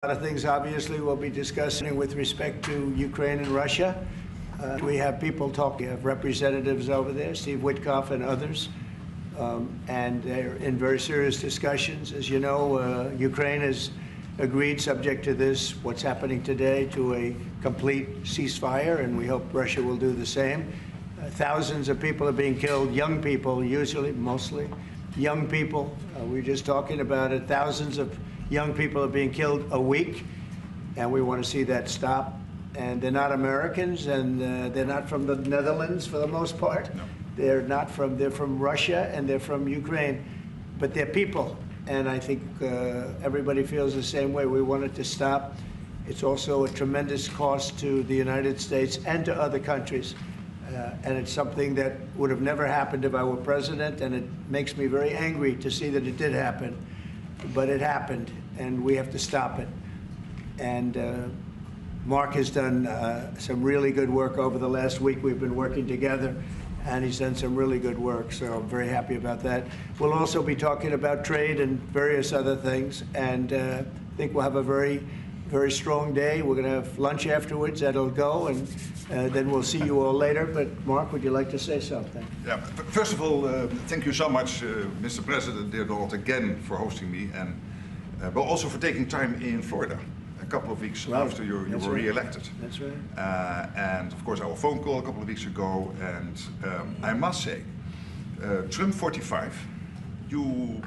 A lot of things, obviously, we'll be discussing with respect to Ukraine and Russia. We have people talking, we have representatives over there, Steve Witkoff and others, and they're in very serious discussions. As you know, Ukraine has agreed, subject to this, what's happening today, to a complete ceasefire, and we hope Russia will do the same. Thousands of people are being killed, young people, usually, mostly young people. We were just talking about it. Thousands of young people are being killed a week, and we want to see that stop. And they're not Americans, and they're not from the Netherlands for the most part. No. They're from Russia, and they're from Ukraine, but they're people. And I think everybody feels the same way. We want it to stop. It's also a tremendous cost to the United States and to other countries. And it's something that would have never happened if I were president, and it makes me very angry to see that it did happen. But it happened, and we have to stop it. And Mark has done some really good work over the last week. We've been working together, and he's done some really good work, so I'm very happy about that. We'll also be talking about trade and various other things, and I think we'll have a very strong day. We're going to have lunch afterwards. That'll go, and then we'll see you all later. But Mark, would you like to say something? Yeah. First of all, thank you so much, Mr. President, dear Donald, again for hosting me, and but also for taking time in Florida a couple of weeks after you were re-elected. That's right. And of course, our phone call a couple of weeks ago, and I must say, Trump 45, you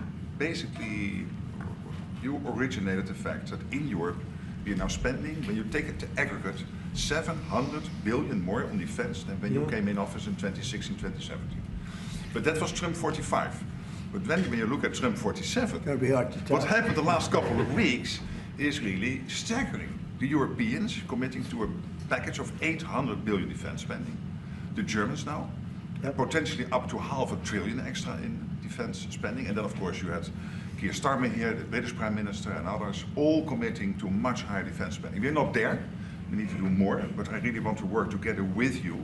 originated the fact that in Europe, we are now spending, when you take it to aggregate, 700 billion more on defense than when you came in office in 2016, 2017. But that was Trump 45. But when you look at Trump 47, It'll be hard to tell. what happened the last couple of weeks is really staggering. The Europeans committing to a package of 800 billion defense spending. The Germans now, potentially up to $500 billion extra in defense spending. And then, of course, you had Keir Starmer here, the British Prime Minister, and others, all committing to much higher defense spending. We're not there. We need to do more, but I really want to work together with you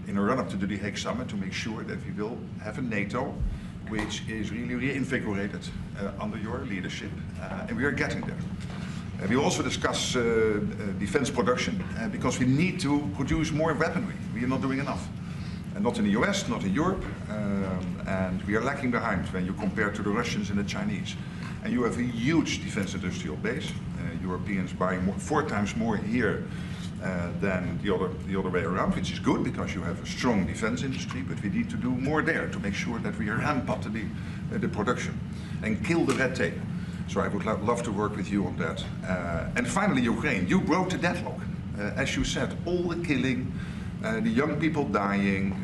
in a run-up to the The Hague Summit to make sure that we will have a NATO which is really reinvigorated under your leadership, and we are getting there. We also discuss defense production because we need to produce more weaponry. We are not doing enough. And not in the US, not in Europe, and we are lacking behind when you compare to the Russians and the Chinese. And you have a huge defense industrial base. Europeans buying 4 times more here than the other way around, which is good because you have a strong defense industry, but we need to do more there to make sure that we ramp up the production and kill the red tape. So I would love to work with you on that. And finally, Ukraine. You broke the deadlock. As you said, all the killing, the young people dying,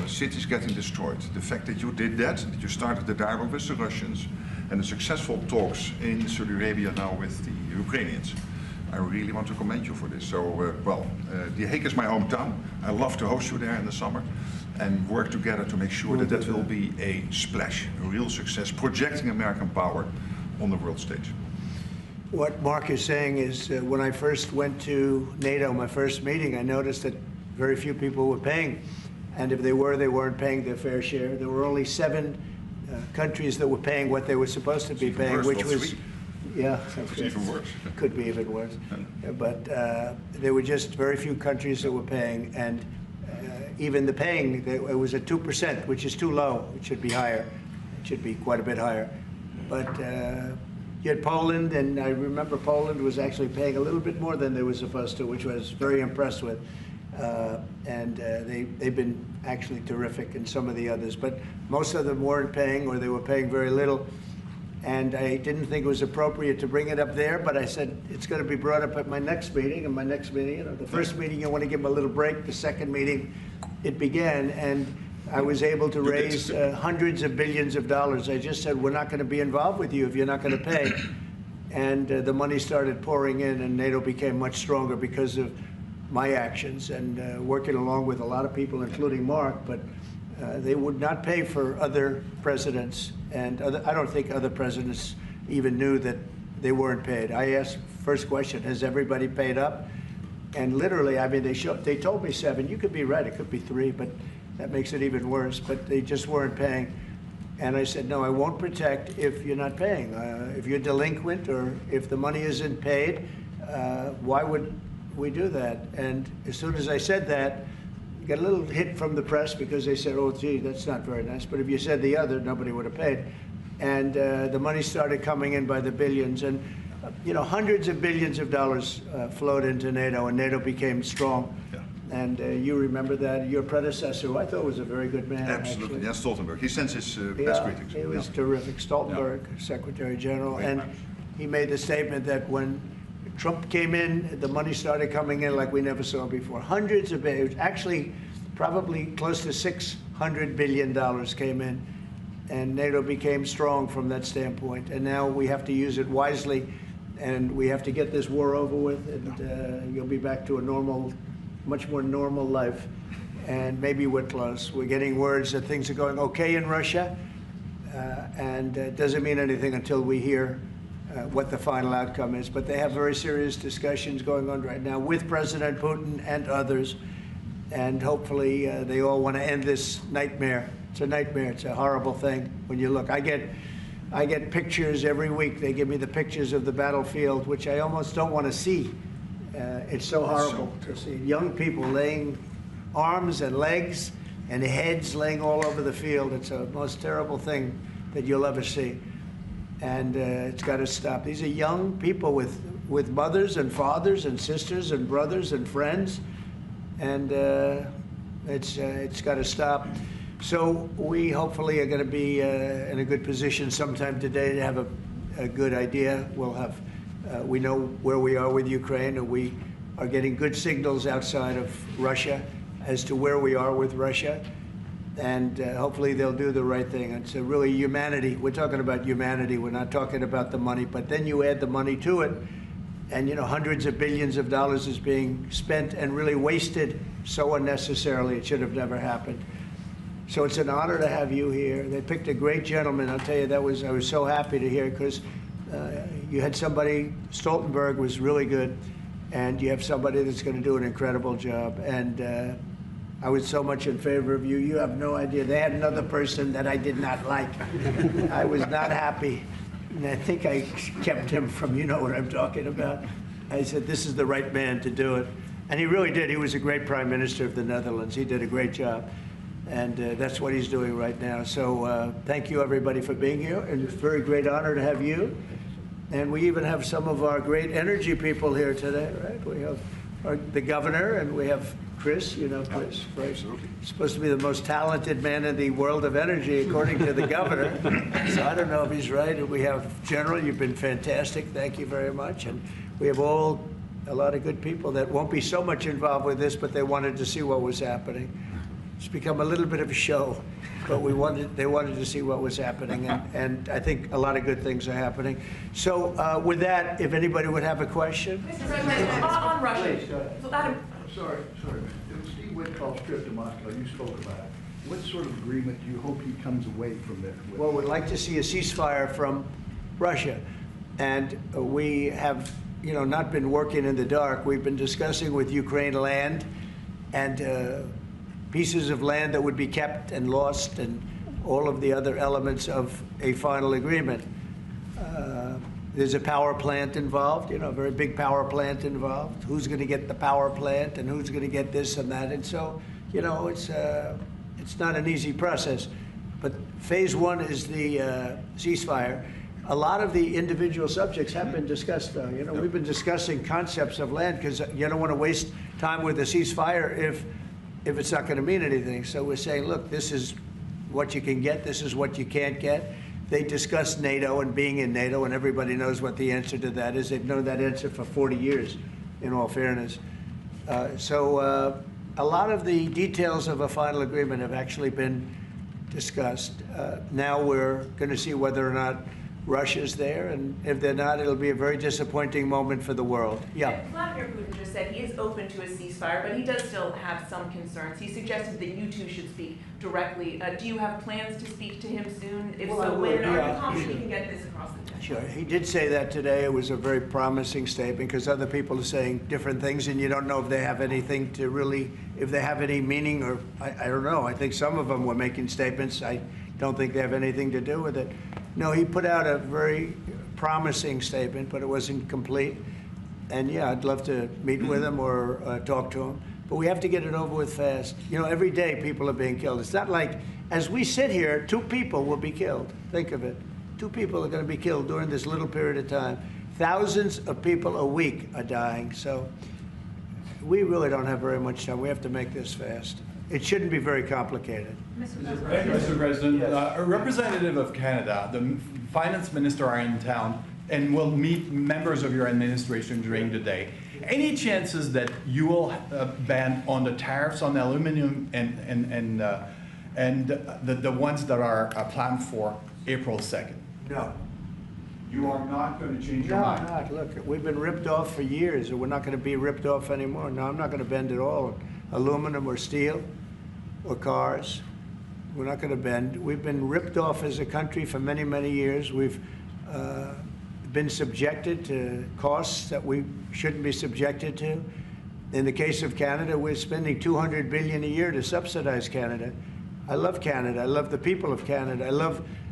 cities getting destroyed. The fact that you did that you started the dialogue with the Russians, and the successful talks in Saudi Arabia now with the Ukrainians. I really want to commend you for this. So, The Hague is my hometown. I love to host you there in the summer and work together to make sure that will be a splash, a real success, projecting American power on the world stage. What Mark is saying is when I first went to NATO, my first meeting, I noticed that very few people were paying. And if they were, they weren't paying their fair share. There were only 7 countries that were paying what they were supposed to be paying, which was... Yeah, it's even worse. Could be even worse. But there were just very few countries that were paying, and even the paying, it was at 2%, which is too low. It should be higher. It should be quite a bit higher. But you had Poland, and I remember Poland was actually paying a little bit more than they were supposed to, which I was very impressed with. They've been actually terrific, and some of the others. But most of them weren't paying, or they were paying very little. And I didn't think it was appropriate to bring it up there, but I said it's going to be brought up at my next meeting. And my next meeting, the first meeting, you want to give them a little break. The second meeting, it began, and I was able to raise hundreds of billions of dollars. I just said, we're not going to be involved with you if you're not going to pay. And the money started pouring in, and NATO became much stronger because of my actions and working along with a lot of people, including Mark, but they would not pay for other presidents, and I don't think other presidents even knew that they weren't paid. I asked, first question, has everybody paid up? And literally, I mean, they told me 7. You could be right, it could be 3, but that makes it even worse. But they just weren't paying. And I said, no, I won't protect if you're not paying. If you're delinquent or if the money isn't paid, why would we do that? And as soon as I said that, you got a little hit from the press because they said, oh, gee, that's not very nice. But if you said the other, nobody would have paid. And the money started coming in by the billions. And, you know, hundreds of billions of dollars flowed into NATO, and NATO became strong. Yeah. And you remember that. Your predecessor, who I thought was a very good man. Absolutely, actually. Jens Stoltenberg. He sends his best greetings. He was Yeah. terrific. Stoltenberg, Secretary General. Great And man. he made the statement that when Trump came in, the money started coming in like we never saw before. Hundreds of billions, actually probably close to $600 billion came in. And NATO became strong from that standpoint. And now we have to use it wisely, and we have to get this war over with, and you'll be back to a normal, much more normal life. And maybe we're close. We're getting words that things are going okay in Russia, and it doesn't mean anything until we hear what the final outcome is. But they have very serious discussions going on right now with President Putin and others, and hopefully they all want to end this nightmare. It's a nightmare. It's a horrible thing when you look. I get pictures every week. They give me the pictures of the battlefield, which I almost don't want to see. It's so horrible to see young people laying arms and legs and heads laying all over the field. It's the most terrible thing that you'll ever see. And it's got to stop. These are young people with mothers and fathers and sisters and brothers and friends. And it's got to stop. So we hopefully are going to be in a good position sometime today to have a good idea. We'll have, we know where we are with Ukraine, and we are getting good signals outside of Russia as to where we are with Russia. And hopefully they'll do the right thing. It's really humanity. We're talking about humanity. We're not talking about the money. But then you add the money to it, and, you know, hundreds of billions of dollars is being spent and really wasted so unnecessarily. It should have never happened. So it's an honor to have you here. They picked a great gentleman. I'll tell you, I was so happy to hear, because you had somebody, Stoltenberg was really good, and you have somebody that's going to do an incredible job. And I was so much in favor of you. You have no idea. They had another person that I did not like. I was not happy. And I think I kept him from, you know what I'm talking about. I said, this is the right man to do it. And he really did. He was a great prime minister of the Netherlands. He did a great job. And that's what he's doing right now. So thank you, everybody, for being here. And it's a very great honor to have you. And we even have some of our great energy people here today, right? We have the governor, and we have Chris. You know Chris, right? Absolutely. He's supposed to be the most talented man in the world of energy, according to the governor. So I don't know if he's right. And we have General. You've been fantastic. Thank you very much. And we have a lot of good people that won't be so much involved with this, but they wanted to see what was happening. It's become a little bit of a show, but they wanted to see what was happening, and I think a lot of good things are happening. So with that, if anybody would have a question. Mr. President, on Russia. Please, go ahead. So that- Sorry, man. Steve Witkoff's trip to Moscow, you spoke about it. What sort of agreement do you hope he comes away from there with? Well, we'd like to see a ceasefire from Russia, and we have, you know, not been working in the dark. We've been discussing with Ukraine land and pieces of land that would be kept and lost, and all of the other elements of a final agreement. There's a power plant involved, you know, a very big power plant involved. Who's going to get the power plant, and who's going to get this and that? And so, you know, it's not an easy process. But phase one is the ceasefire. A lot of the individual subjects have been discussed, though. You know, we've been discussing concepts of land, because you don't want to waste time with a ceasefire if it's not going to mean anything. So we're saying, look, this is what you can get, this is what you can't get. They discussed NATO and being in NATO, and everybody knows what the answer to that is. They've known that answer for 40 years, in all fairness. So a lot of the details of a final agreement have actually been discussed. Now we're going to see whether or not Russia's there, and if they're not, it'll be a very disappointing moment for the world. Yeah. Vladimir Putin just said he is open to a ceasefire, but he does still have some concerns. He suggested that you two should speak directly. Do you have plans to speak to him soon? If Well, I so, would, when? Are yeah, you confident sure. you can get this across the table? Sure. He did say that today. It was a very promising statement, because other people are saying different things, and you don't know if they have anything to really, if they have any meaning, or I don't know. I think some of them were making statements. I don't think they have anything to do with it. No, he put out a very promising statement, but it wasn't complete. And yeah, I'd love to meet with him or talk to him. But we have to get it over with fast. You know, every day people are being killed. It's not like, as we sit here, 2 people will be killed. Think of it. 2 people are going to be killed during this little period of time. Thousands of people a week are dying. So we really don't have very much time. We have to make this fast. It shouldn't be very complicated. Mr. President, Yes. a representative of Canada, the finance minister, are in town and will meet members of your administration during the day. Any chances that you will ban on the tariffs on aluminum and the ones that are planned for April 2nd? No. You are not going to change your No, mind? I'm not. Look, we've been ripped off for years, and we're not going to be ripped off anymore. No, I'm not going to bend at all. Aluminum or steel or cars, we're not going to bend. We've been ripped off as a country for many, many years. We've been subjected to costs that we shouldn't be subjected to. In the case of Canada, we're spending $200 billion a year to subsidize Canada. I love Canada. I love the people of Canada.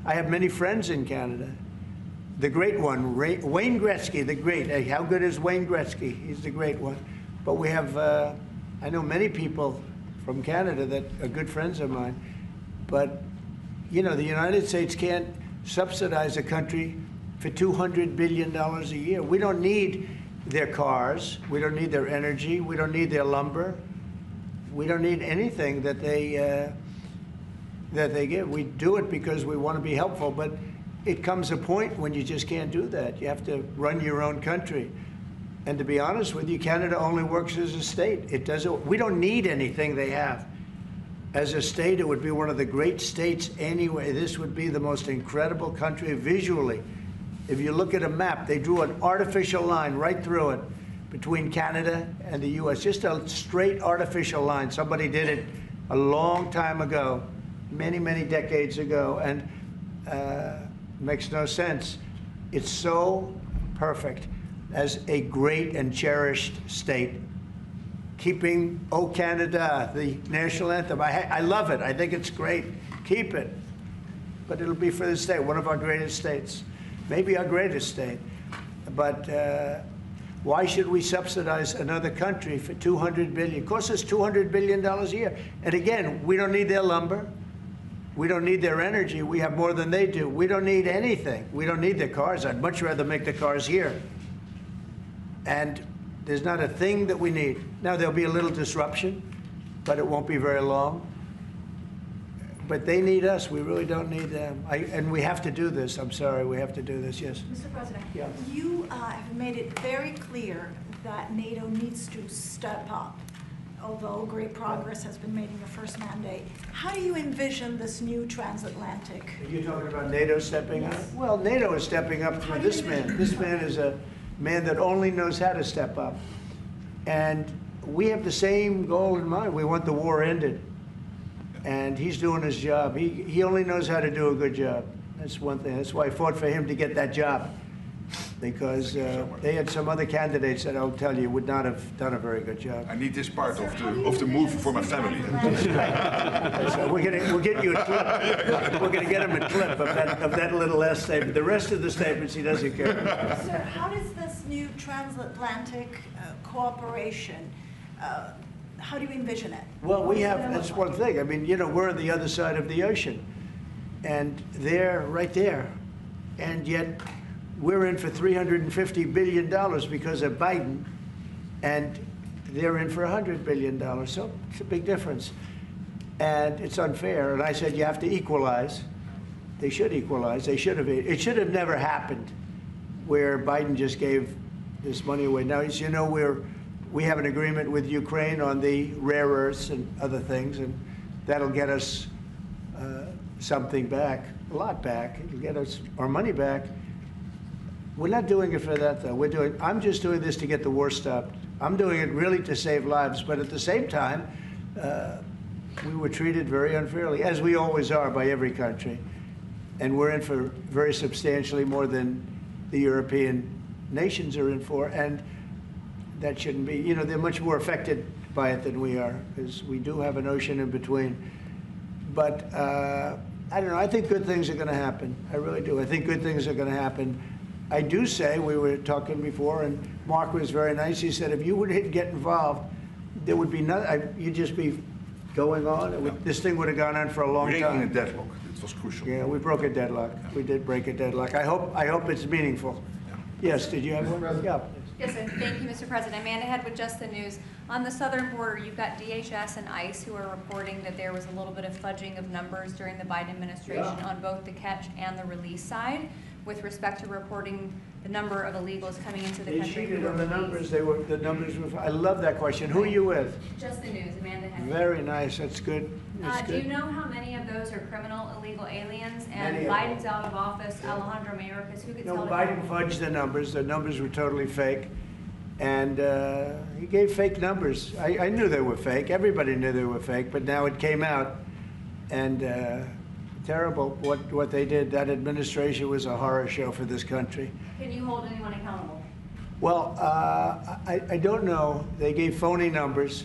I have many friends in Canada. The great one, Wayne Gretzky, the great. Hey, how good is Wayne Gretzky? He's the great one. But we have, I know many people from Canada that are good friends of mine. But, you know, the United States can't subsidize a country for $200 billion a year. We don't need their cars. We don't need their energy. We don't need their lumber. We don't need anything that they give. We do it because we want to be helpful, but it comes a point when you just can't do that. You have to run your own country. And to be honest with you, Canada only works as a state. It doesn't. We don't need anything they have. As a state, it would be one of the great states anyway. This would be the most incredible country visually. If you look at a map, they drew an artificial line right through it between Canada and the US, just a straight artificial line. Somebody did it a long time ago, many, many decades ago, and makes no sense. It's so perfect as a great and cherished state. Keeping "O Canada," the national anthem. I love it. I think it's great. Keep it. But it'll be for the state, one of our greatest states. Maybe our greatest state. But why should we subsidize another country for $200 billion? It costs us $200 billion a year. And again, we don't need their lumber. We don't need their energy. We have more than they do. We don't need anything. We don't need their cars. I'd much rather make the cars here. And there's not a thing that we need. Now, there'll be a little disruption, but it won't be very long. But they need us. We really don't need them. And we have to do this. I'm sorry, we have to do this, yes. Mr. President, Yeah. you have made it very clear that NATO needs to step up, although great progress has been made in your first mandate. How do you envision this new transatlantic? Are you talking about NATO stepping up? Well, NATO is stepping up through this man. This man is a man that only knows how to step up. And we have the same goal in mind. We want the war ended. And he's doing his job. He only knows how to do a good job. That's one thing. That's why I fought for him to get that job. Because they had some other candidates that I'll tell you would not have done a very good job. I need this part of the movie for my family. So we'll get you a clip. We're going to get him a clip of that little last statement. The rest of the statements he doesn't care. Sir, how does this new transatlantic cooperation, how do you envision it? Well, we have, that's one thing. I mean, you know, we're on the other side of the ocean. And they're right there. And yet we're in for $350 billion because of Biden. And they're in for $100 billion. So it's a big difference. And it's unfair. And I said, you have to equalize. They should equalize. They should have. It should have never happened where Biden just gave this money away. Now, as you know, we have an agreement with Ukraine on the rare earths and other things, and that'll get us something back, a lot back. It'll get us our money back. We're not doing it for that, though. I'm just doing this to get the war stopped. I'm doing it really to save lives, but at the same time, we were treated very unfairly, as we always are by every country. And we're in for very substantially more than the European nations are in for, and that shouldn't be. You know, they're much more affected by it than we are, because we do have an ocean in between. But I don't know. I think good things are going to happen. I really do. I think good things are going to happen. I do say, we were talking before, and Mark was very nice. He said, if you would get involved, there would be nothing. You'd just be going on. This thing would have gone on for a long Breaking a time. deadlock. It was crucial. Yeah, we broke a deadlock. We did break a deadlock. I hope it's meaningful. Yes, did you have one? Yeah. Yes, sir. Thank you, Mr. President. Amanda Head with Just the News. On the southern border, you've got DHS and ICE who are reporting that there was a little bit of fudging of numbers during the Biden administration on both the catch and the release side with respect to reporting the number of illegals coming into the They country. cheated on the numbers. The numbers were, I love that question. Who are you with? Just the News, Amanda Head. Very nice. That's good. That's Do you good. know how many of those are criminal illegal aliens? And Many of them. Biden's out of office, Alejandro Mayorkas, who gets No, held Biden accountable? fudged the numbers. The numbers were totally fake. And he gave fake numbers. I knew they were fake. Everybody knew they were fake, but now it came out. And terrible what they did. That administration was a horror show for this country. Can you hold anyone accountable? Well, I don't know. They gave phony numbers.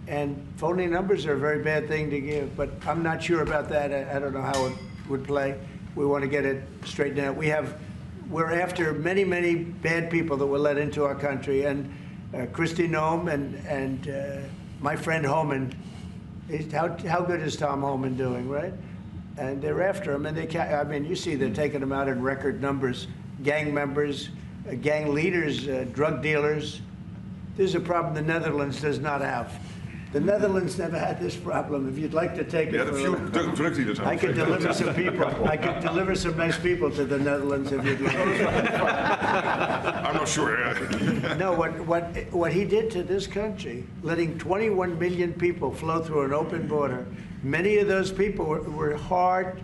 And phony numbers are a very bad thing to give, but I'm not sure about that. I don't know how it would play. We want to get it straightened out. We're after many, many bad people that were let into our country, and Kristi Noem and my friend Homan. How good is Tom Homan doing, right? And they're after him, and I mean, you see they're taking him out in record numbers. Gang members, gang leaders, drug dealers. This is a problem the Netherlands does not have. The Netherlands never had this problem. If you'd like to take We it had a for few a drug dealers. I could deliver some people. I could deliver some nice people to the Netherlands if you'd like. I'm not sure. No, what he did to this country, letting 21 million people flow through an open border, many of those people were hard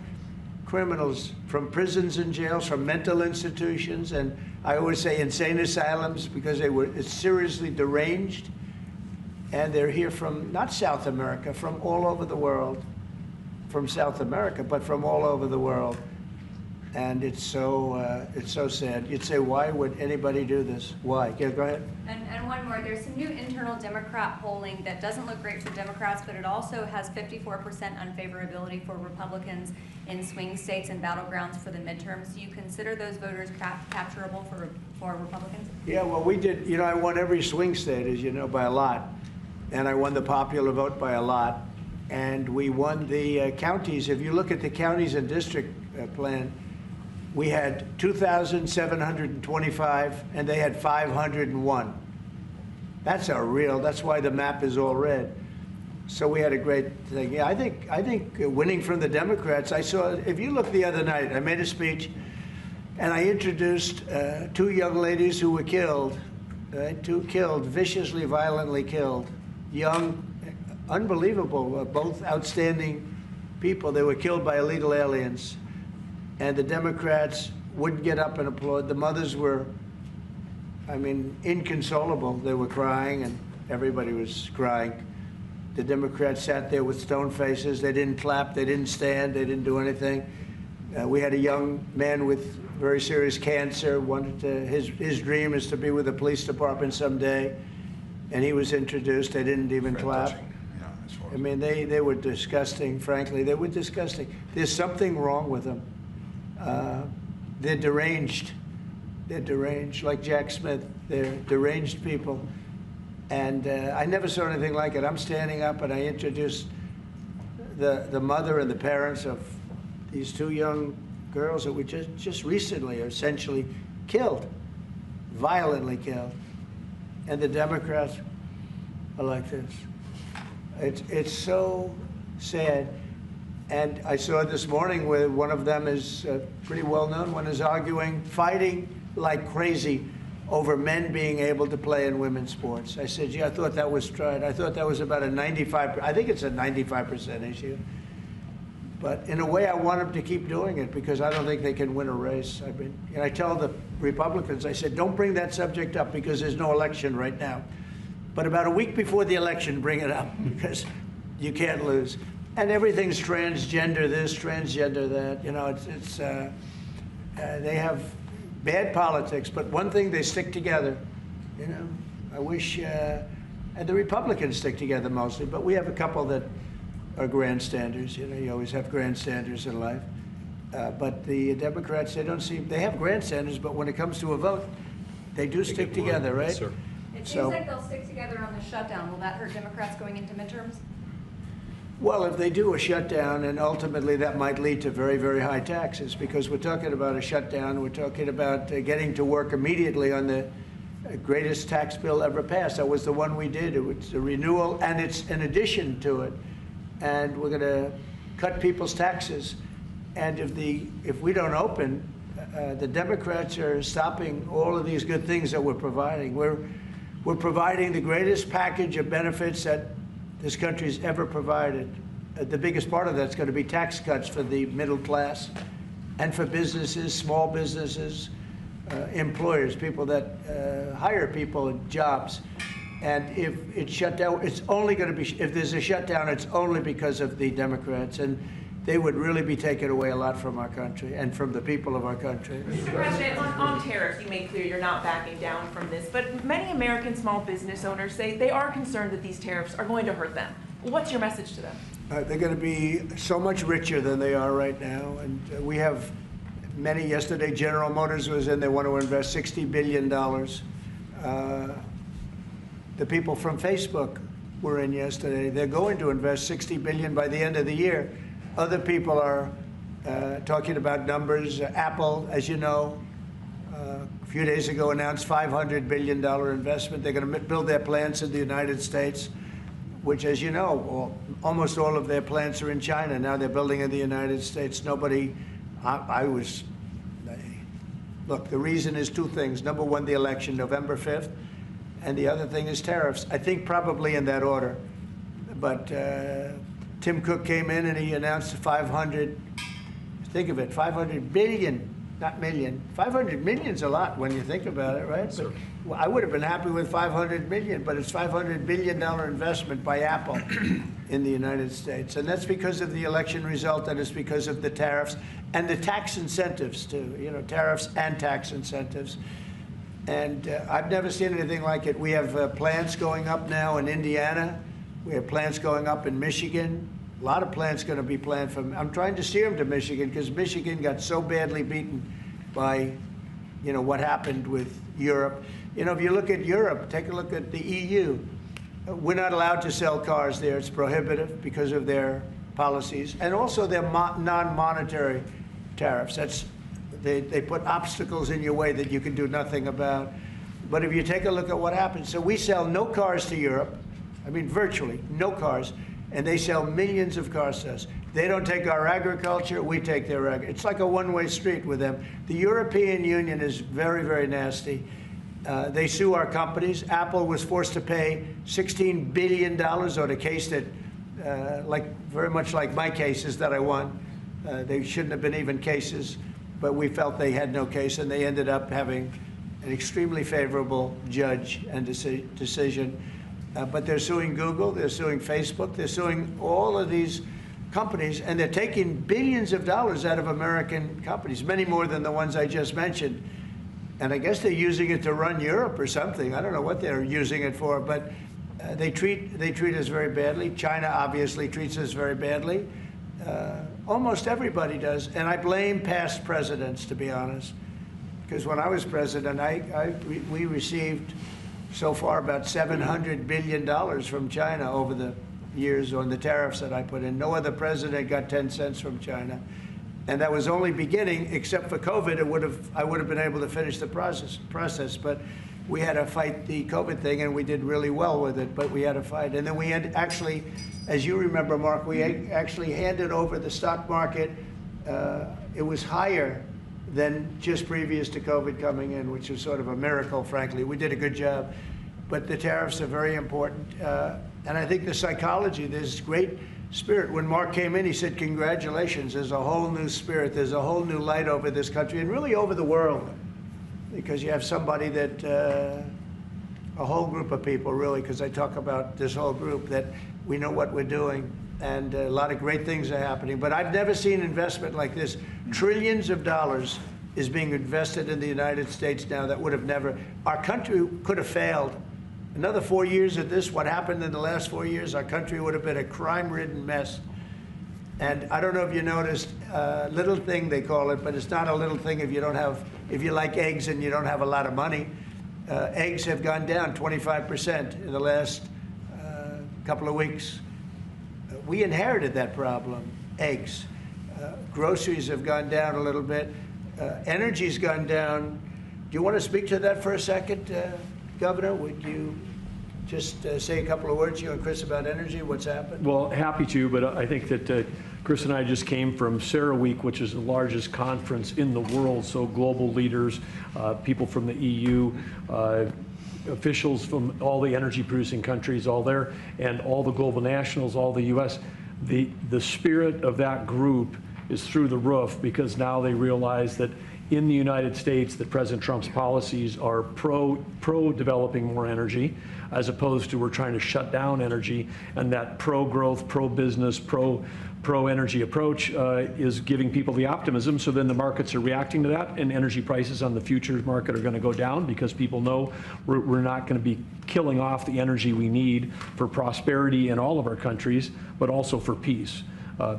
criminals from prisons and jails, from mental institutions, and I always say insane asylums because they were seriously deranged. And they're here from, not South America, from all over the world. From South America, but from all over the world. And it's so sad. You'd say, why would anybody do this? Why? Yeah, go ahead. And one more, there's some new internal Democrat polling that doesn't look great for Democrats, but it also has 54% unfavorability for Republicans in swing states and battlegrounds for the midterms. Do you consider those voters capturable for Republicans? Yeah, well, we did, I won every swing state, as you know, by a lot. And I won the popular vote by a lot. And we won the counties. If you look at the counties and district plan, we had 2,725, and they had 501. That's why the map is all red. So we had a great thing. Yeah, I think winning from the Democrats, if you look the other night, I made a speech, and I introduced two young ladies who were killed, viciously, violently killed. Young, unbelievable, both outstanding people. They were killed by illegal aliens. And the Democrats wouldn't get up and applaud. The mothers were, inconsolable. They were crying, and everybody was crying. The Democrats sat there with stone faces. They didn't clap. They didn't stand. They didn't do anything. We had a young man with very serious cancer. His dream is to be with the police department someday. And he was introduced. They didn't even clap. Yeah, that's what They were disgusting, frankly. They were disgusting. There's something wrong with them. They're deranged. They're deranged, like Jack Smith. They're deranged people. And I never saw anything like it. I'm standing up, and I introduced the mother and the parents of these two young girls that were just recently essentially killed, violently killed. And the Democrats are like this. It's so sad. And I saw this morning where one of them is pretty well known, one is fighting like crazy over men being able to play in women's sports. I said, I thought that was tried. I thought that was about I think it's a 95% issue. But in a way, I want them to keep doing it because I don't think they can win a race. I tell the Republicans, I said, don't bring that subject up because there's no election right now. But about a week before the election, bring it up because you can't lose. And everything's transgender this, transgender that. They have bad politics, but one thing, they stick together. I wish, and the Republicans stick together mostly, but we have a couple that are grandstanders. You know, you always have grandstanders in life. But the Democrats, they have grandstanders, but when it comes to a vote, they do stick together, right? Yes, sir. It So- seems like they'll stick together on the shutdown. Will that hurt Democrats going into midterms? Well, if they do a shutdown, and ultimately that might lead to very, very high taxes, because we're talking about a shutdown, we're talking about getting to work immediately on the greatest tax bill ever passed. That was the one we did. It was a renewal, and it's an addition to it. And we're going to cut people's taxes. And if we don't open, the Democrats are stopping all of these good things that we're providing. We're providing the greatest package of benefits that this country's ever provided. The biggest part of that's going to be tax cuts for the middle class and for businesses, small businesses, employers, people that hire people in jobs. And if it's shut down, it's only going to be, if there's a shutdown, it's only because of the Democrats. And they would really be taking away a lot from our country and from the people of our country. Mr. President, on tariffs, you made clear you're not backing down from this, but many American small business owners say they are concerned that these tariffs are going to hurt them. What's your message to them? They're going to be so much richer than they are right now. And we have many. Yesterday, General Motors was in. They want to invest $60 billion. The people from Facebook were in yesterday. They're going to invest $60 billion by the end of the year. Other people are talking about numbers. Apple, as you know, a few days ago announced $500 billion investment. They're going to build their plants in the United States, which, as you know, almost all of their plants are in China. Now they're building in the United States. Look, the reason is two things. Number one, the election, November 5th. And the other thing is tariffs. I think probably in that order. But Tim Cook came in and he announced 500, think of it, 500 billion, not million. 500 million's a lot when you think about it, right? But, well, I would have been happy with 500 million, but it's $500 billion investment by Apple in the United States. And that's because of the election result, and it's because of the tariffs and the tax incentives too, you know, tariffs and tax incentives. And I've never seen anything like it. We have plants going up now in Indiana. We have plants going up in Michigan. A lot of plants going to be planned from. I'm trying to steer them to Michigan because Michigan got so badly beaten by, you know, what happened with Europe. You know, if you look at Europe, take a look at the EU. We're not allowed to sell cars there. It's prohibitive because of their policies and also their non-monetary tariffs. They put obstacles in your way that you can do nothing about. But if you take a look at what happens, so we sell no cars to Europe. I mean, virtually no cars, and they sell millions of cars to us. They don't take our agriculture, we take their agriculture. It's like a one-way street with them. The European Union is very, very nasty. They sue our companies. Apple was forced to pay $16 billion on a case that, very much like my cases that I won. They shouldn't have been even cases, but we felt they had no case, and they ended up having an extremely favorable judge and decision. But they're suing Google, they're suing Facebook, they're suing all of these companies, and they're taking billions of dollars out of American companies, many more than the ones I just mentioned. And I guess they're using it to run Europe or something. I don't know what they're using it for, but they treat us very badly. China obviously treats us very badly. Almost everybody does, and I blame past presidents, to be honest, because when I was president, we received so far about $700 billion from China over the years on the tariffs that I put in. No other president got 10 cents from China. And that was only beginning, except for COVID, I would have been able to finish the process. But we had to fight the COVID thing, and we did really well with it, but we had to fight. And then we had actually, as you remember, Mark, we actually handed over the stock market. It was higher than just previous to COVID coming in, which was sort of a miracle, frankly. We did a good job. But the tariffs are very important. And I think the psychology, there's great spirit. When Mark came in, he said, congratulations, there's a whole new spirit, there's a whole new light over this country and really over the world. Because you have somebody that, a whole group of people really, because I talk about this whole group, that we know what we're doing. And a lot of great things are happening. But I've never seen investment like this. Trillions of dollars is being invested in the United States now that would have never, our country could have failed Another 4 years of this, what happened in the last 4 years, our country would have been a crime-ridden mess. And I don't know if you noticed, little thing they call it, but it's not a little thing if you like eggs and you don't have a lot of money. Eggs have gone down 25% in the last couple of weeks. We inherited that problem, eggs. Groceries have gone down a little bit. Energy's gone down. Do you want to speak to that for a second, Governor? Would you just say a couple of words, you and Chris, about energy, what's happened? Well, happy to, but I think that Chris and I just came from CERAWeek, which is the largest conference in the world, so global leaders, people from the EU, officials from all the energy-producing countries, all there, and all the global nationals, all the U.S. The spirit of that group is through the roof because now they realize that in the United States that President Trump's policies are pro-developing more energy, as opposed to we're trying to shut down energy, and that pro-growth, pro-business, pro-energy approach is giving people the optimism. So then the markets are reacting to that, and energy prices on the futures market are going to go down because people know we're not going to be killing off the energy we need for prosperity in all of our countries, but also for peace.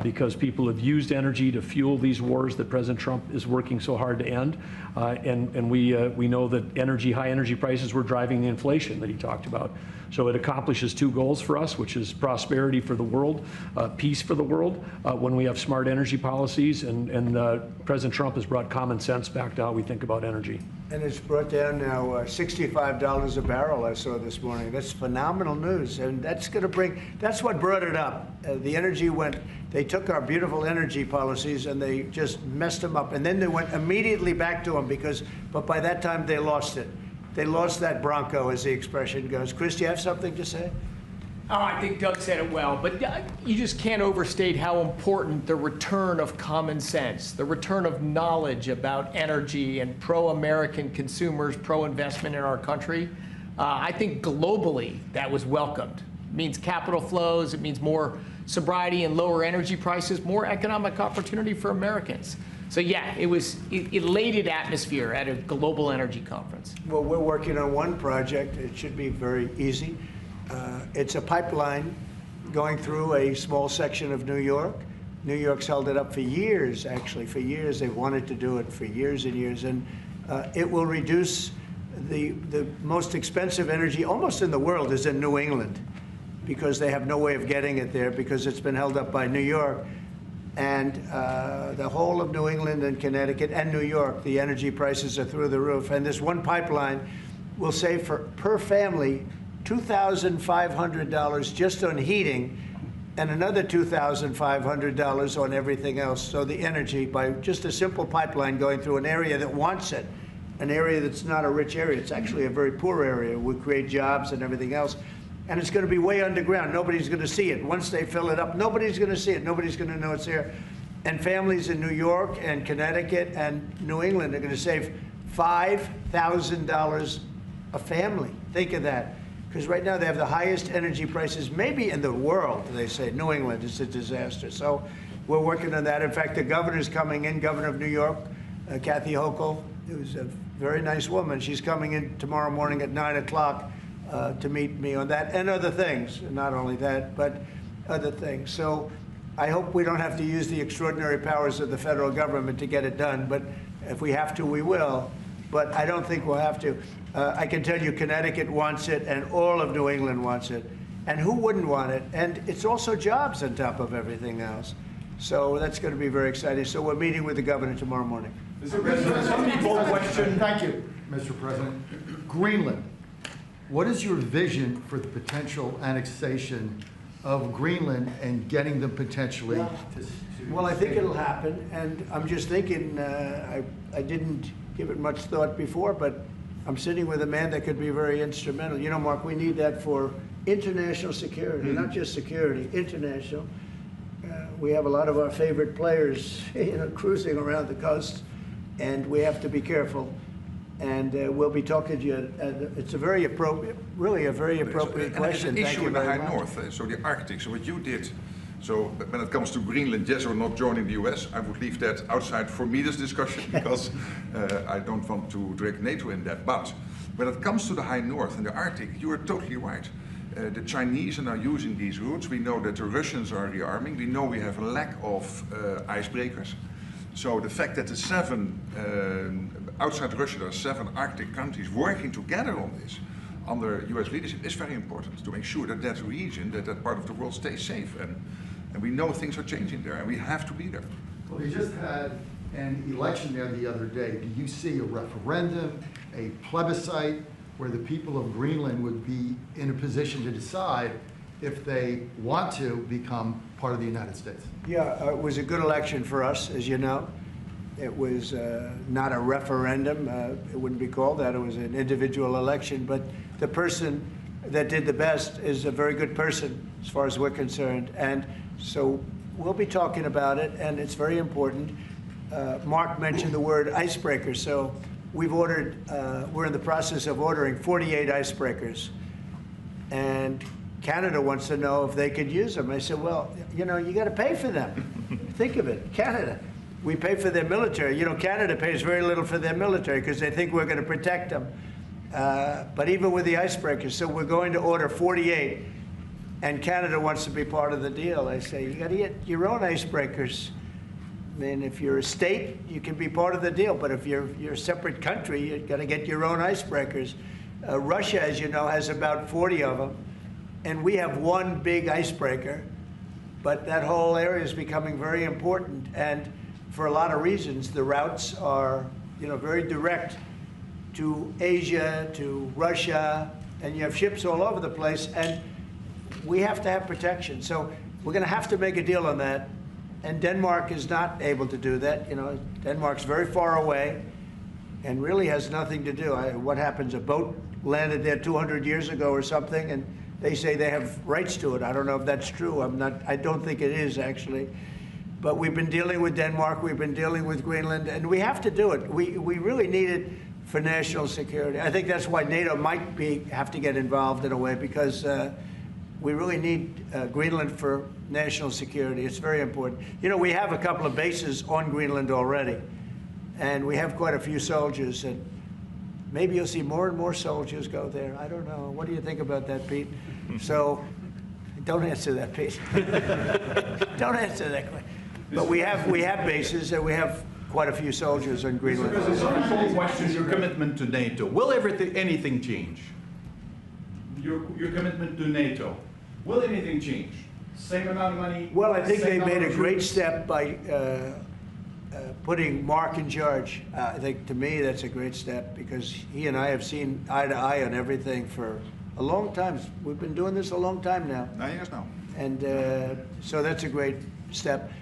Because people have used energy to fuel these wars that President Trump is working so hard to end. And we know that high energy prices were driving the inflation that he talked about. So it accomplishes two goals for us, which is prosperity for the world, peace for the world, when we have smart energy policies. And President Trump has brought common sense back to how we think about energy. And it's brought down now $65 a barrel, I saw this morning. That's phenomenal news. And that's what brought it up. The energy they took our beautiful energy policies and they just messed them up. And then they went immediately back to them but by that time they lost it. They lost that bronco, as the expression goes. Chris, do you have something to say? Oh, I think Doug said it well, but you just can't overstate how important the return of common sense, the return of knowledge about energy and pro-American consumers, pro-investment in our country. I think globally that was welcomed. It means capital flows, it means more sobriety and lower energy prices, more economic opportunity for Americans. So yeah, it was elated atmosphere at a global energy conference. Well, we're working on one project. It should be very easy. It's a pipeline going through a small section of New York. New York's held it up for years, actually, for years. They've wanted to do it for years and years. And it will reduce the most expensive energy almost in the world is in New England because they have no way of getting it there because it's been held up by New York. And the whole of New England and Connecticut and New York, the energy prices are through the roof. And this one pipeline will save per family $2,500 just on heating and another $2,500 on everything else. So the energy, by just a simple pipeline going through an area that wants it, an area that's not a rich area, it's actually a very poor area, would create jobs and everything else. And it's going to be way underground. Nobody's going to see it. Once they fill it up, nobody's going to see it. Nobody's going to know it's there. And families in New York and Connecticut and New England are going to save $5,000 a family. Think of that. Because right now they have the highest energy prices maybe in the world, they say. New England is a disaster. So we're working on that. In fact, the governor's coming in, Governor of New York, Kathy Hochul, who's a very nice woman. She's coming in tomorrow morning at 9 o'clock to meet me on that and other things. Not only that, but other things. So I hope we don't have to use the extraordinary powers of the federal government to get it done. But if we have to, we will. But I don't think we'll have to. I can tell you Connecticut wants it and all of New England wants it. And who wouldn't want it? And it's also jobs on top of everything else. So that's going to be very exciting. So we're meeting with the governor tomorrow morning. Mr. President, some people question. Thank you, Mr. President. Greenland. What is your vision for the potential annexation of Greenland and getting them potentially to Well, I think it'll happen. And I'm just thinking, I didn't give it much thought before, but I'm sitting with a man that could be very instrumental. You know, Mark, we need that for international security, not just security, international. We have a lot of our favorite players, cruising around the coast, and we have to be careful. And we'll be talking to you. It's a very appropriate, really a very appropriate question. There's an Thank issue you in the very high much. north, so the Arctic. So what you did, so when it comes to Greenland, yes or not joining the US, I would leave that outside for me, this discussion, because I don't want to drag NATO in that. But When it comes to the high north and the Arctic, you are totally right. The Chinese are now using these routes. We know that the Russians are rearming. We know we have a lack of icebreakers. So the fact that the outside Russia, there are 7 Arctic countries working together on this under US leadership is very important to make sure that that region, that part of the world stays safe. And we know things are changing there and we have to be there. Well, we just had an election there the other day. Do you see a referendum, a plebiscite, where the people of Greenland would be in a position to decide if they want to become part of the United States? Yeah, it was a good election for us, as you know. It was not a referendum. It wouldn't be called that. It was an individual election. But the person that did the best is a very good person, as far as we're concerned. And so we'll be talking about it, and it's very important. Mark mentioned the word icebreaker. So we've ordered, we're in the process of ordering 48 icebreakers. And Canada wants to know if they could use them. I said, well, you know, you got to pay for them. Think of it, Canada. We pay for their military. You know, Canada pays very little for their military because they think we're going to protect them. But even with the icebreakers, so we're going to order 48, and Canada wants to be part of the deal. I say, you got to get your own icebreakers. I mean, if you're a state, you can be part of the deal, but if you're a separate country, you've got to get your own icebreakers. Russia, as you know, has about 40 of them, and we have one big icebreaker, but that whole area is becoming very important, and for a lot of reasons, the routes are, you know, very direct to Asia, to Russia, and you have ships all over the place, and we have to have protection. So we're going to have to make a deal on that. And Denmark is not able to do that. You know, Denmark's very far away and really has nothing to do. What happens? A boat landed there 200 years ago or something, and they say they have rights to it. I don't know if that's true. I don't think it is, actually. But we've been dealing with Denmark. We've been dealing with Greenland, and we have to do it. We really need it for national security. I think that's why NATO might have to get involved in a way, because we really need Greenland for national security. It's very important. You know, we have a couple of bases on Greenland already, and we have quite a few soldiers, and maybe you'll see more and more soldiers go there. I don't know. What do you think about that, Pete? So, don't answer that, Pete. Don't answer that question. But we have bases, and we have quite a few soldiers on Greenland. Because some people question your commitment to NATO. Will anything change? Your commitment to NATO. Will anything change? Same amount of money? Well, I think they made a great step by putting Mark in charge. I think, to me, that's a great step, because he and I have seen eye to eye on everything for a long time. We've been doing this a long time now. 9 years now. And so that's a great step.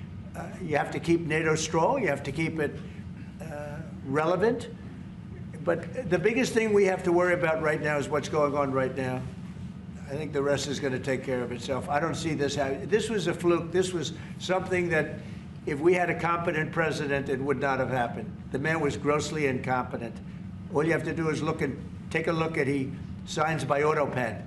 You have to keep NATO strong. You have to keep it relevant. But the biggest thing we have to worry about right now is what's going on right now. I think the rest is going to take care of itself. I don't see this happening. This was a fluke. This was something that, if we had a competent president, it would not have happened. The man was grossly incompetent. All you have to do is take a look at, he signs by AutoPen.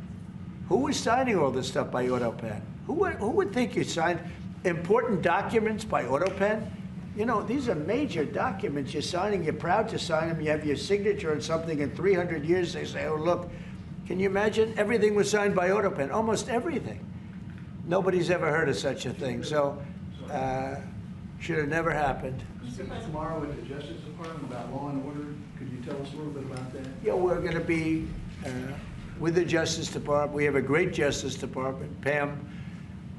Who was signing all this stuff by AutoPen? Who would think you signed important documents by AutoPen? You know, these are major documents you're signing. You're proud to sign them. You have your signature on something. In 300 years, they say, oh, look, can you imagine? Everything was signed by AutoPen, almost everything. Nobody's ever heard of such a thing. So, should have never happened. Tomorrow with the Justice Department about law and order, could you tell us a little bit about that? Yeah, we're going to be with the Justice Department. We have a great Justice Department. Pam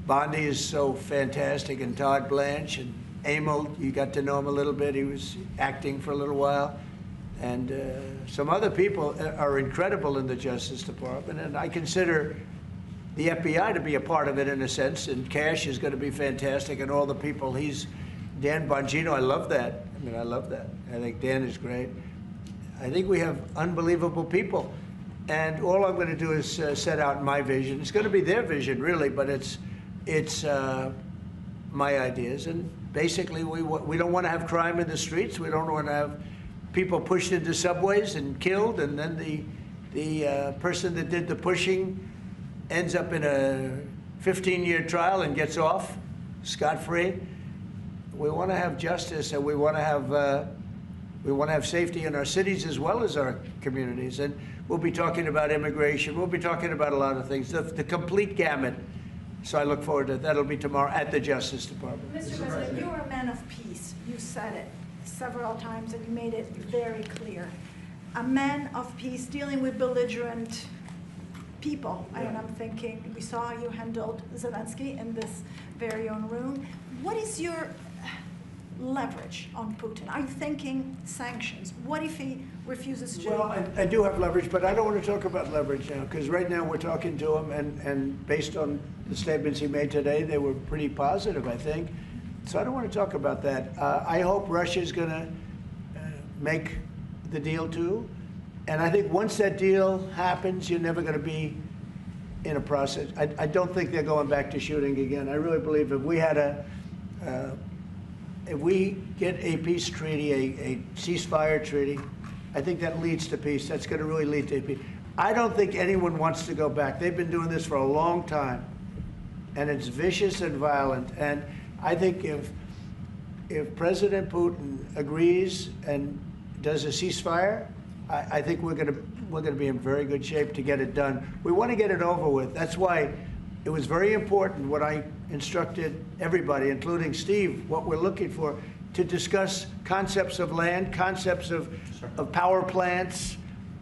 Bondi is so fantastic, and Todd Blanche, and Emil, you got to know him a little bit. He was acting for a little while. And some other people are incredible in the Justice Department, and I consider the FBI to be a part of it in a sense, and Cash is going to be fantastic, and all the people. Dan Bongino, I love that. I mean, I love that. I think Dan is great. I think we have unbelievable people, and all I'm going to do is set out my vision. It's going to be their vision, really, but it's my ideas, and basically we don't want to have crime in the streets. We don't want to have people pushed into subways and killed, and then the person that did the pushing ends up in a 15-year trial and gets off scot-free. We want to have justice, and we want to have We want to have safety in our cities as well as our communities. And we'll be talking about immigration. We'll be talking about a lot of things, the complete gamut. So I look forward to that. That'll be tomorrow at the Justice Department. Mr. President, you're a man of peace. You said it several times and you made it very clear. A man of peace dealing with belligerent people. Yeah. And I'm thinking, we saw how you handled Zelensky in this very own room. What is your leverage on Putin? Are you thinking sanctions? What if he refuses to? Well, I do have leverage, but I don't want to talk about leverage now, because right now we're talking to him, and based on the statements he made today, they were pretty positive, I think. So I don't want to talk about that. I hope Russia's going to make the deal too. And I think once that deal happens, you're never going to be in a process. I don't think they're going back to shooting again. I really believe if we had if we get a peace treaty, a ceasefire treaty, I think that leads to peace. That's going to really lead to peace. I don't think anyone wants to go back. They've been doing this for a long time, and it's vicious and violent. And I think if President Putin agrees and does a ceasefire, I think we're going to be in very good shape to get it done. We want to get it over with. That's why it was very important what I instructed everybody, including Steve, what we're looking for, to discuss concepts of land, concepts of power plants,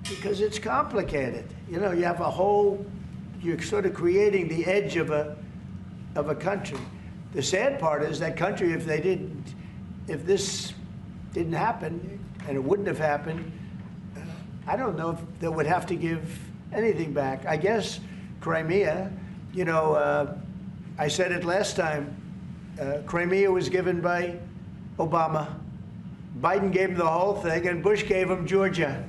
because it's complicated. You know, you have a whole, you're sort of creating the edge of a country. The sad part is that country, if this didn't happen, and it wouldn't have happened, I don't know if they would have to give anything back. I guess Crimea, you know, I said it last time, Crimea was given by Obama. Biden gave him the whole thing, and Bush gave him Georgia.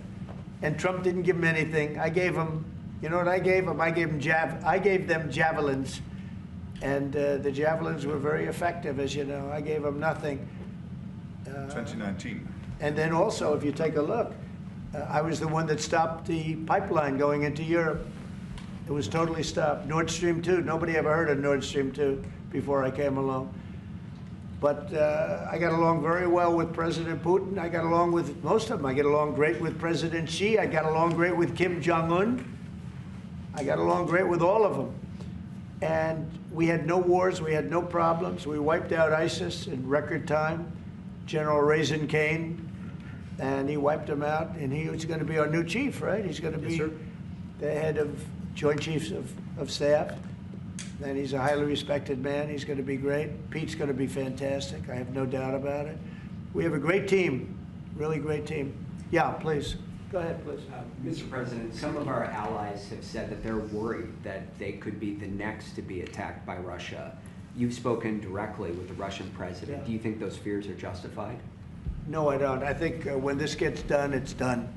And Trump didn't give him anything. I gave him, you know what I gave him? I gave them javelins. And the javelins were very effective, as you know. I gave them nothing. 2019. And then also, if you take a look, I was the one that stopped the pipeline going into Europe. It was totally stopped. Nord Stream 2, nobody ever heard of Nord Stream 2 before I came along. But I got along very well with President Putin. I got along with most of them. I get along great with President Xi. I got along great with Kim Jong-un. I got along great with all of them. And we had no wars. We had no problems. We wiped out ISIS in record time. General Raisin Kane, and he wiped them out. And he was going to be our new chief, right? He's going to be the head of Joint Chiefs of Staff. And he's a highly respected man. He's going to be great. Pete's going to be fantastic. I have no doubt about it. We have a great team, really great team. Yeah, please. Go ahead, please. Mr. President, some of our allies have said that they're worried that they could be the next to be attacked by Russia. You've spoken directly with the Russian president. Yeah. Do you think those fears are justified? No, I don't. I think when this gets done, it's done.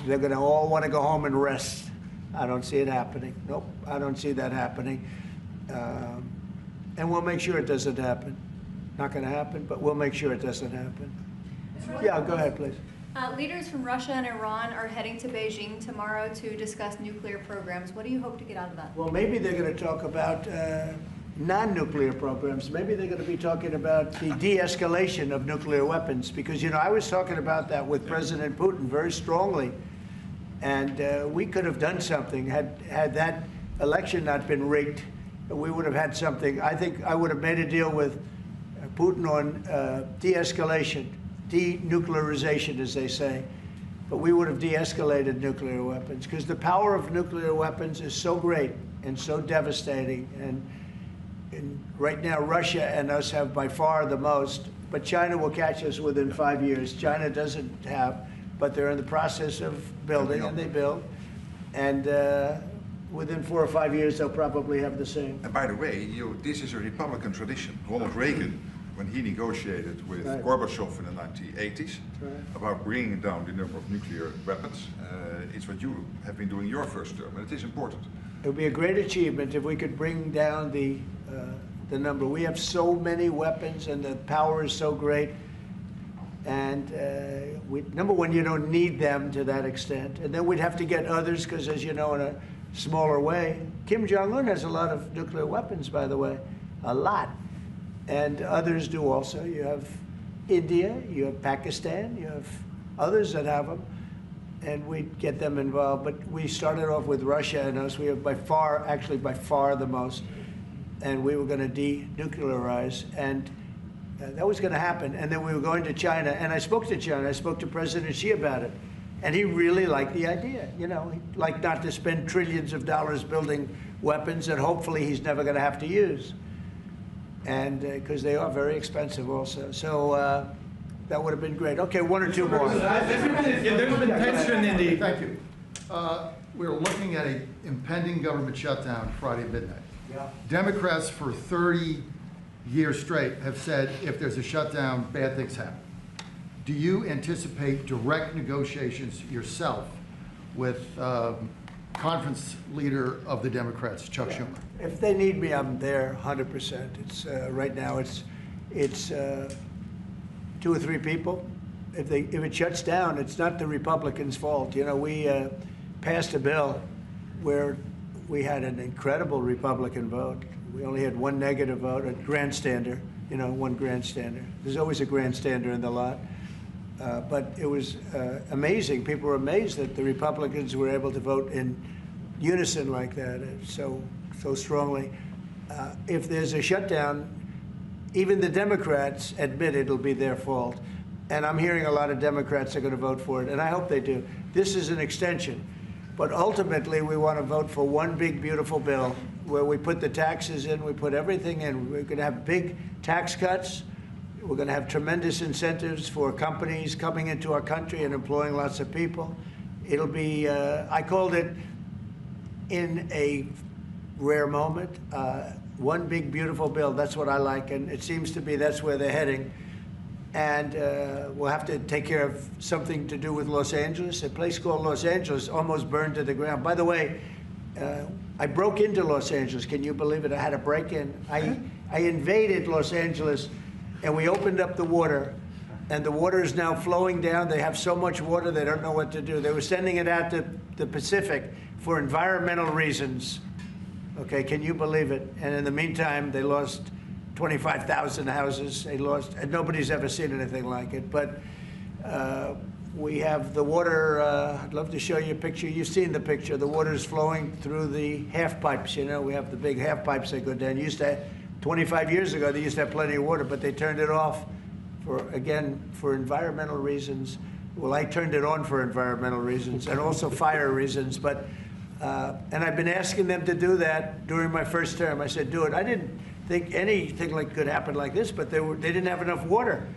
They're going to all want to go home and rest. I don't see it happening. Nope, I don't see that happening. And we'll make sure it doesn't happen. Not going to happen, but we'll make sure it doesn't happen. Yeah, go ahead, please. Leaders from Russia and Iran are heading to Beijing tomorrow to discuss nuclear programs. What do you hope to get out of that? Well, maybe they're going to talk about non-nuclear programs. Maybe they're going to be talking about the de-escalation of nuclear weapons, because, you know, I was talking about that with President Putin very strongly, and we could have done something had that election not been rigged. We would have had something. I think I would have made a deal with Putin on de-escalation, denuclearization, as they say, but we would have de-escalated nuclear weapons, because the power of nuclear weapons is so great and so devastating. And right now, Russia and us have by far the most, but China will catch us within 5 years. China doesn't have, but they're in the process of building, and they build. And within 4 or 5 years, they'll probably have the same. And by the way, this is a Republican tradition. Ronald Reagan, when he negotiated with Gorbachev in the 1980s about bringing down the number of nuclear weapons, it's what you have been doing your first term, and it is important. It would be a great achievement if we could bring down the number. We have so many weapons, and the power is so great. And number one, you don't need them to that extent. And then we'd have to get others, because, as you know, in a smaller way. Kim Jong-un has a lot of nuclear weapons, by the way, a lot. And others do also. You have India, you have Pakistan, you have others that have them, and we'd get them involved. But we started off with Russia and us. We have by far the most, and we were going to denuclearize, and that was going to happen. And then we were going to China, and I spoke to China. I spoke to President Xi about it, and he really liked the idea. You know, he'd like not to spend trillions of dollars building weapons that hopefully he's never going to have to use, and because they are very expensive also. So that would have been great. Okay, one or two more. There's been tension in the... Thank you. We're looking at an impending government shutdown Friday midnight. Yeah. Democrats for 30 years straight have said if there's a shutdown, bad things happen. Do you anticipate direct negotiations yourself with conference leader of the Democrats, Chuck Schumer? If they need me, I'm there 100%. It's right now it's 2 or 3 people. If it shuts down, it's not the Republicans' fault. You know, we passed a bill where we had an incredible Republican vote. We only had 1 negative vote, a grandstander, you know, 1 grandstander. There's always a grandstander in the lot. But it was amazing. People were amazed that the Republicans were able to vote in unison like that, so strongly. If there's a shutdown, even the Democrats admit it'll be their fault. And I'm hearing a lot of Democrats are going to vote for it, and I hope they do. This is an extension. But ultimately, we want to vote for one big, beautiful bill where we put the taxes in, we put everything in. We're going to have big tax cuts. We're going to have tremendous incentives for companies coming into our country and employing lots of people. It'll be, I called it, in a rare moment, one big, beautiful bill. That's what I like, and it seems to be that's where they're heading. And we'll have to take care of something to do with Los Angeles. A place called Los Angeles almost burned to the ground. By the way, I broke into Los Angeles. Can you believe it? I had a break-in. I invaded Los Angeles, and we opened up the water, and the water is now flowing down. They have so much water, they don't know what to do. They were sending it out to the Pacific for environmental reasons. Okay, can you believe it? And in the meantime, they lost 25,000 houses. They lost, and nobody's ever seen anything like it. But we have the water. I'd love to show you a picture. You've seen the picture. The water is flowing through the half pipes. You know, we have the big half pipes that go down. 25 years ago, they used to have plenty of water, but they turned it off for environmental reasons. Well, I turned it on for environmental reasons and also fire reasons. But and I've been asking them to do that during my first term. I said, do it. I didn't think anything could happen like this, but they didn't have enough water.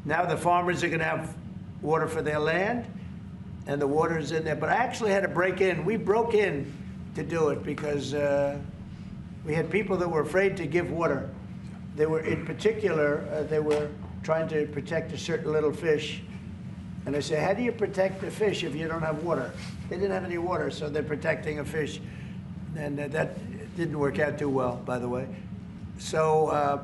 Now the farmers are going to have water for their land, and the water is in there. But I actually had to break in. We broke in to do it because we had people that were afraid to give water. They were, in particular, they were trying to protect a certain little fish. And I said, how do you protect the fish if you don't have water? They didn't have any water, so they're protecting a fish. And that didn't work out too well, by the way. So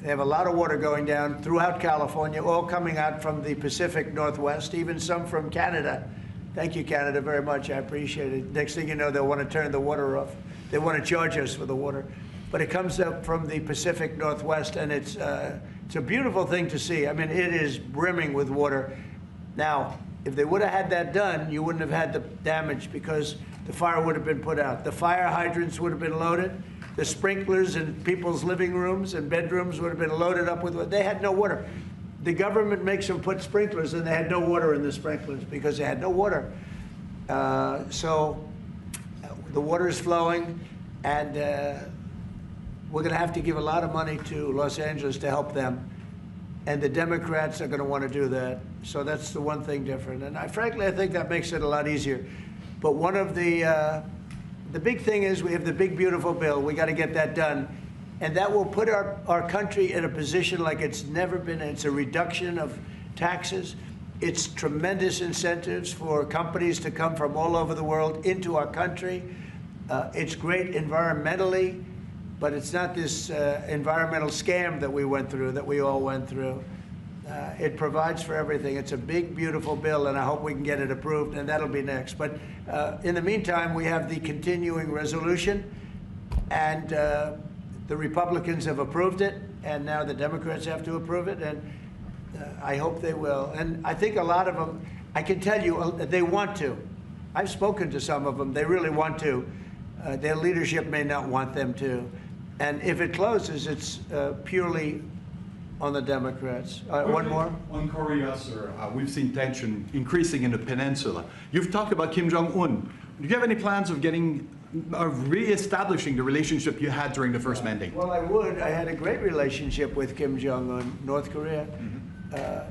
they have a lot of water going down throughout California, all coming out from the Pacific Northwest, even some from Canada. Thank you, Canada, very much. I appreciate it. Next thing you know, they'll want to turn the water off. They want to charge us for the water. But it comes up from the Pacific Northwest, and it's a beautiful thing to see. I mean, it is brimming with water. Now, if they would have had that done, you wouldn't have had the damage because the fire would have been put out. The fire hydrants would have been loaded. The sprinklers in people's living rooms and bedrooms would have been loaded up with water. They had no water. The government makes them put sprinklers, and they had no water in the sprinklers because they had no water. So the water is flowing, and we're going to have to give a lot of money to Los Angeles to help them. And the Democrats are going to want to do that. So that's the one thing different. And frankly, I think that makes it a lot easier. But one of the big thing is we have the big, beautiful bill. We got to get that done. And that will put our country in a position like it's never been. It's a reduction of taxes. It's tremendous incentives for companies to come from all over the world into our country. It's great environmentally. But it's not this environmental scam that we went through, that we all went through. It provides for everything. It's a big, beautiful bill, and I hope we can get it approved, and that'll be next. But in the meantime, we have the continuing resolution, and the Republicans have approved it, and now the Democrats have to approve it, and I hope they will. And I think a lot of them, I can tell you, they want to. I've spoken to some of them. They really want to. Their leadership may not want them to. And if it closes, it's purely on the Democrats. One more? On Korea, sir, we've seen tension increasing in the peninsula. You've talked about Kim Jong-un. Do you have any plans of re-establishing the relationship you had during the first mandate? Well, I would. I had a great relationship with Kim Jong-un, North Korea.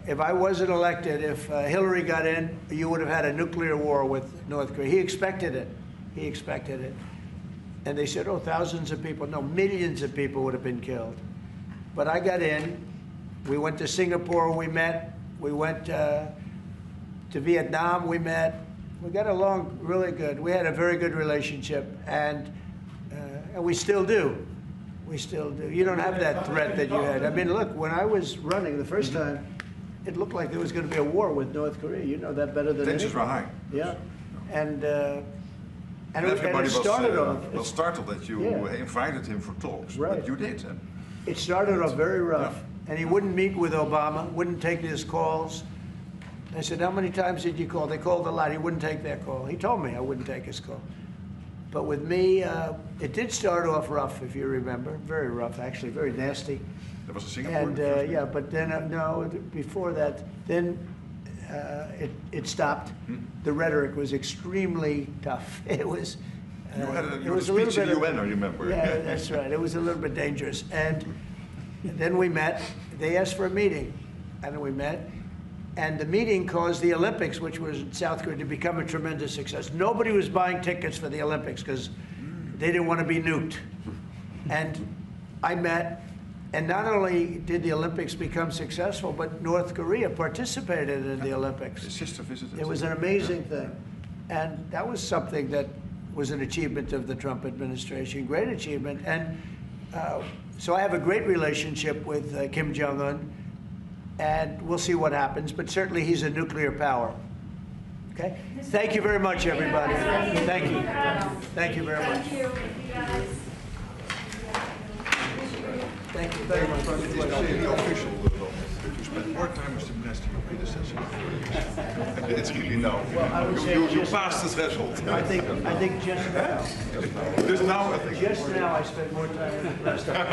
If I wasn't elected, if Hillary got in, you would have had a nuclear war with North Korea. He expected it. He expected it. And they said, oh, thousands of people. No, millions of people would have been killed. But I got in. We went to Singapore, we met. We went to Vietnam, we met. We got along really good. We had a very good relationship, and we still do. We still do. You don't have that threat that you had. I mean, look, when I was running the first time, it looked like there was going to be a war with North Korea. You know that better than anyone. Tensions were high. Yeah, and everybody it started off. was startled that you Yeah. invited him for talks, Right. but you did. It started off very rough, and he wouldn't meet with Obama, wouldn't take his calls. I said, how many times did you call? They called a lot. He wouldn't take their call. He told me I wouldn't take his call. But with me, it did start off rough, if you remember. Very rough, actually, very nasty. That was a Singapore. And yeah, but then, no, before that, then it stopped. The rhetoric was extremely tough. It was. You had it a was a little speech bit in the UN, I remember. Yeah, that's right. It was a little bit dangerous. And then we met. They asked for a meeting, and we met. And the meeting caused the Olympics, which was in South Korea, to become a tremendous success. Nobody was buying tickets for the Olympics because they didn't want to be nuked. And I met, and not only did the Olympics become successful, but North Korea participated in the Olympics. His sister visited. It was an amazing thing. And that was something that was an achievement of the Trump administration, great achievement. And so I have a great relationship with Kim Jong-un, and we'll see what happens, but certainly he's a nuclear power. Okay? Thank you very much, everybody. Thank you. Thank you very much. Thank you very much. It is now the official law. You spend more time with the minister your predecessor. It's really no. Well, I would say You passed the threshold. I think just now. Just now, I think. Just now I spent more time with the president.